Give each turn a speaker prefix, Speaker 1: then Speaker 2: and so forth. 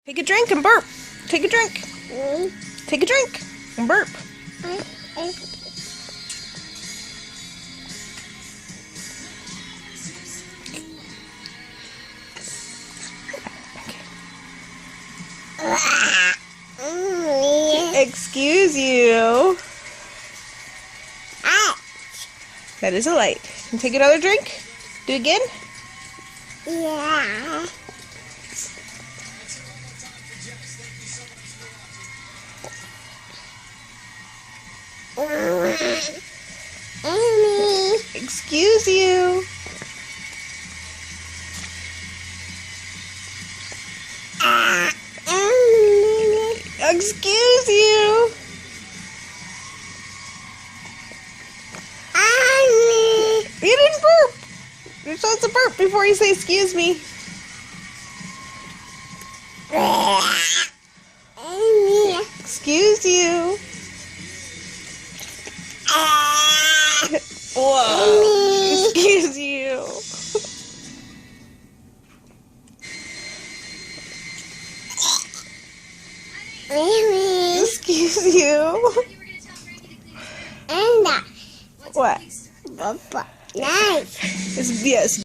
Speaker 1: Take a drink and burp. Take a drink. Take a drink and burp. Excuse you. That is a light. Can you take another drink? Do it again?
Speaker 2: Yeah.
Speaker 1: Excuse you. Excuse you. You didn't burp. You're supposed to burp before you say excuse me. Excuse you. Whoa. Excuse you. Excuse you.
Speaker 2: And
Speaker 1: What?
Speaker 2: nice.
Speaker 1: Yes.